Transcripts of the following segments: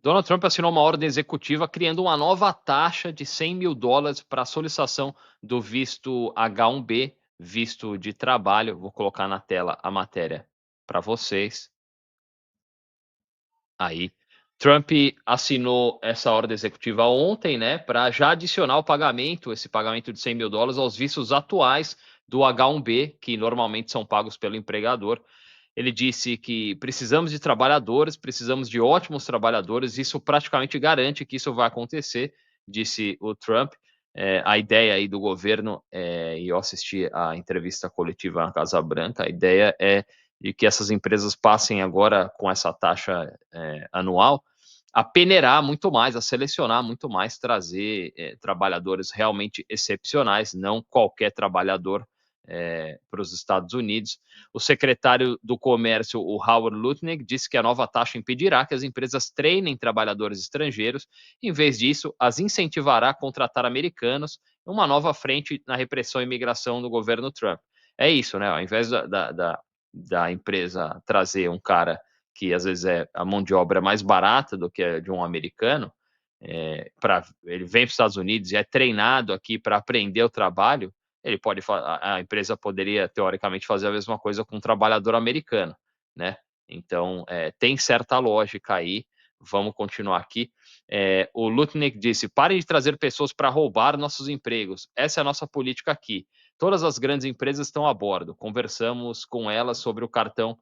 Donald Trump assinou uma ordem executiva criando uma nova taxa de US$ 100.000 para a solicitação do visto H-1B, visto de trabalho. Vou colocar na tela a matéria para vocês. Aí, Trump assinou essa ordem executiva ontem, né, para já adicionar o pagamento, esse pagamento de US$ 100.000 aos vistos atuais do H-1B, que normalmente são pagos pelo empregador. Ele disse que precisamos de trabalhadores, precisamos de ótimos trabalhadores, isso praticamente garante que isso vai acontecer, disse o Trump. A ideia aí do governo, e eu assisti a entrevista coletiva na Casa Branca, a ideia é de que essas empresas passem agora com essa taxa anual a peneirar muito mais, a selecionar muito mais, trazer trabalhadores realmente excepcionais, não qualquer trabalhador para os Estados Unidos. O secretário do Comércio, o Howard Lutnick, disse que a nova taxa impedirá que as empresas treinem trabalhadores estrangeiros. Em vez disso, as incentivará a contratar americanos, uma nova frente na repressão à imigração do governo Trump. É isso, né? Ao invés da empresa trazer um cara que às vezes é a mão de obra mais barata do que a de um americano, ele vem para os Estados Unidos e é treinado aqui para aprender o trabalho, ele pode a empresa poderia teoricamente fazer a mesma coisa com um trabalhador americano, né? Então tem certa lógica aí. Vamos continuar aqui. O Lutnick disse: parem de trazer pessoas para roubar nossos empregos. Essa é a nossa política aqui. Todas as grandes empresas estão a bordo. Conversamos com elas sobre o cartão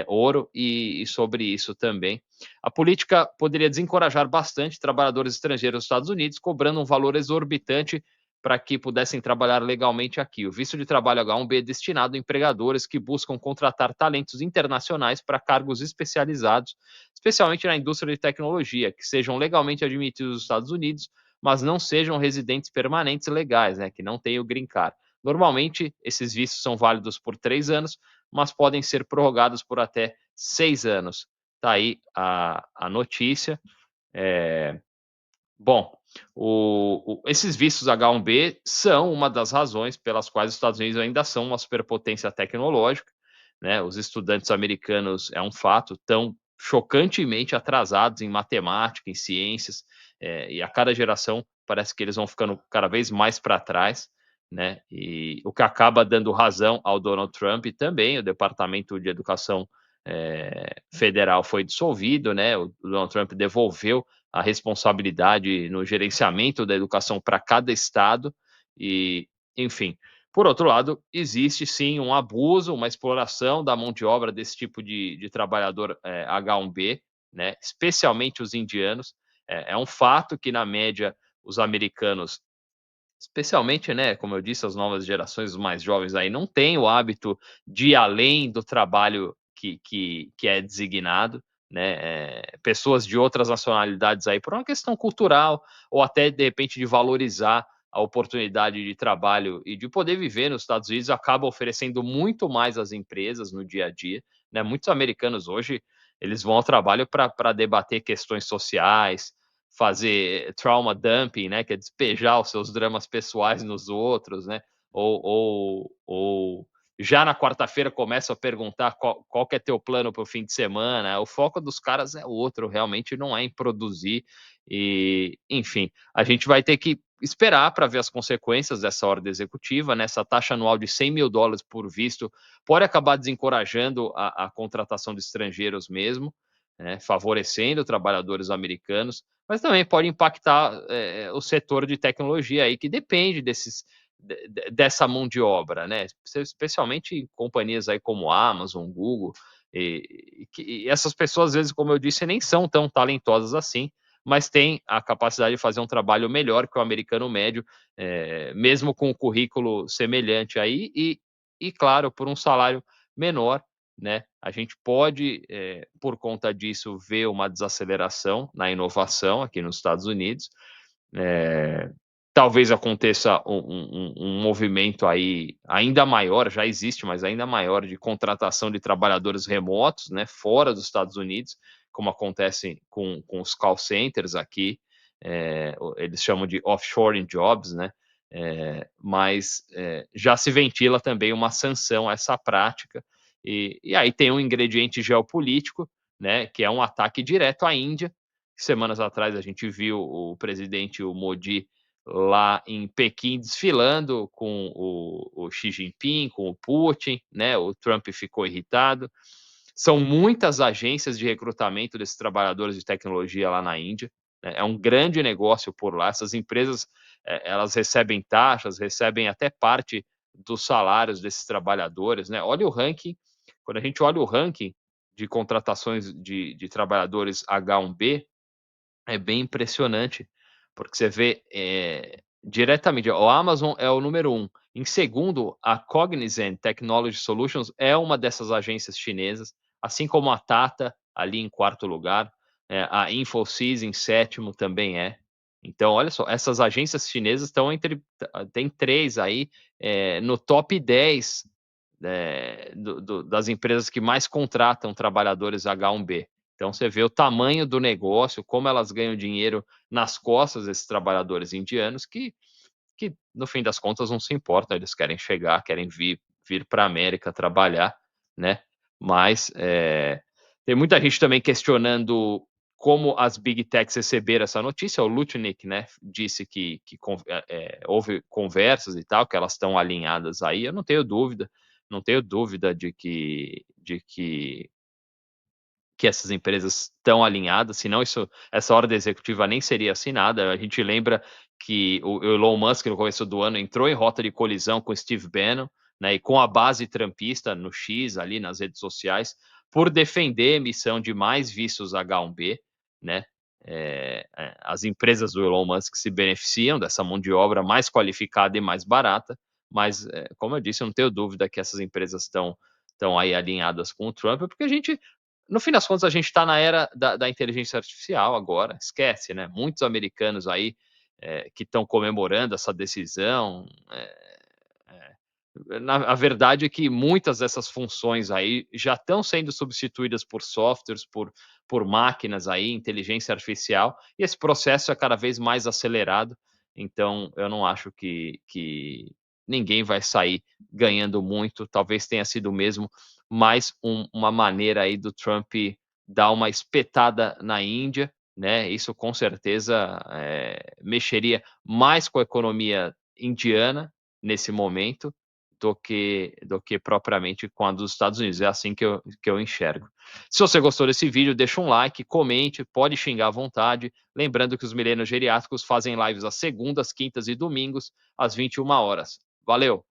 ouro e sobre isso também. A política poderia desencorajar bastante trabalhadores estrangeiros nos Estados Unidos, cobrando um valor exorbitante para que pudessem trabalhar legalmente aqui. O visto de trabalho H-1B é destinado a empregadores que buscam contratar talentos internacionais para cargos especializados, especialmente na indústria de tecnologia, que sejam legalmente admitidos nos Estados Unidos, mas não sejam residentes permanentes legais, né, que não tenham o green card. Normalmente, esses vistos são válidos por 3 anos, mas podem ser prorrogados por até 6 anos. Tá aí a notícia. É, Bom, esses vistos H-1B são uma das razões pelas quais os Estados Unidos ainda são uma superpotência tecnológica, né? Os estudantes americanos, é um fato, estão chocantemente atrasados em matemática, em ciências, e a cada geração parece que eles vão ficando cada vez mais para trás, né? E o que acaba dando razão ao Donald Trump e também o Departamento de Educação Federal foi dissolvido, né? O Donald Trump devolveu a responsabilidade no gerenciamento da educação para cada estado e, enfim. Por outro lado, existe sim um abuso, uma exploração da mão de obra desse tipo de trabalhador H1B, né, especialmente os indianos. É um fato que, na média, os americanos, especialmente, né, como eu disse, as novas gerações, os mais jovens aí, não têm o hábito de ir além do trabalho que é designado, né, pessoas de outras nacionalidades aí, por uma questão cultural, ou até, de repente, de valorizar a oportunidade de trabalho e de poder viver nos Estados Unidos, acaba oferecendo muito mais às empresas no dia a dia, né? Muitos americanos hoje, eles vão ao trabalho para debater questões sociais, fazer trauma dumping, né, que é despejar os seus dramas pessoais nos outros, né, ou já na quarta-feira começa a perguntar qual que é teu plano para o fim de semana. O foco dos caras é outro, realmente não é em produzir. E, enfim, a gente vai ter que esperar para ver as consequências dessa ordem executiva, né? Essa taxa anual de US$ 100.000 por visto pode acabar desencorajando a contratação de estrangeiros mesmo, né, favorecendo trabalhadores americanos, mas também pode impactar o setor de tecnologia aí, que depende dessa mão de obra, né? Especialmente companhias aí como Amazon, Google, e essas pessoas, às vezes, como eu disse, nem são tão talentosas assim, mas têm a capacidade de fazer um trabalho melhor que o americano médio, mesmo com um currículo semelhante aí, e claro, por um salário menor, né? A gente pode, por conta disso, ver uma desaceleração na inovação aqui nos Estados Unidos. É, Talvez aconteça um movimento aí ainda maior, já existe, mas ainda maior, de contratação de trabalhadores remotos, né, fora dos Estados Unidos, como acontece com os call centers aqui, eles chamam de offshoring jobs, né, mas já se ventila também uma sanção a essa prática, e aí tem um ingrediente geopolítico, né, que é um ataque direto à Índia, Semanas atrás a gente viu o presidente, o Modi, lá em Pequim desfilando com o Xi Jinping, com o Putin, né, o Trump ficou irritado. São muitas agências de recrutamento desses trabalhadores de tecnologia lá na Índia, né, é um grande negócio por lá, essas empresas, elas recebem taxas, recebem até parte dos salários desses trabalhadores, né. Olha o ranking, quando a gente olha o ranking de contratações de trabalhadores H1B, é bem impressionante, porque você vê, diretamente, o Amazon é o número 1. Em segundo, a Cognizant Technology Solutions é uma dessas agências chinesas, assim como a Tata, ali em quarto lugar, a Infosys em sétimo também é. Então, olha só, essas agências chinesas estão entre tem 3 aí, no top 10, das empresas que mais contratam trabalhadores H1B. Então você vê o tamanho do negócio, como elas ganham dinheiro nas costas desses trabalhadores indianos que no fim das contas não se importam, eles querem chegar, querem vir para a América trabalhar, né. Mas, tem muita gente também questionando como as Big Techs receberam essa notícia, o Lutnick, né, disse que houve conversas e tal, que elas estão alinhadas aí, eu não tenho dúvida, não tenho dúvida de que essas empresas estão alinhadas, senão essa ordem executiva nem seria assinada. A gente lembra que o Elon Musk, no começo do ano, entrou em rota de colisão com Steve Bannon, né, e com a base trampista no X, ali nas redes sociais, por defender a emissão de mais vistos H1B, né. As empresas do Elon Musk se beneficiam dessa mão de obra mais qualificada e mais barata, mas, como eu disse, eu não tenho dúvida que essas empresas estão aí alinhadas com o Trump, porque a gente no fim das contas, a gente está na era da inteligência artificial agora, esquece, né? Muitos americanos aí que estão comemorando essa decisão. A verdade é que muitas dessas funções aí já estão sendo substituídas por softwares, por máquinas aí, inteligência artificial, e esse processo é cada vez mais acelerado. Então, eu não acho que ninguém vai sair ganhando muito. Talvez tenha sido mesmo mais uma maneira aí do Trump dar uma espetada na Índia, né? Isso com certeza mexeria mais com a economia indiana nesse momento do que propriamente com a dos Estados Unidos. É assim que eu enxergo. Se você gostou desse vídeo, deixa um like, comente, pode xingar à vontade. Lembrando que os Milênios Geriátricos fazem lives às segundas, quintas e domingos, às 21 horas. Valeu!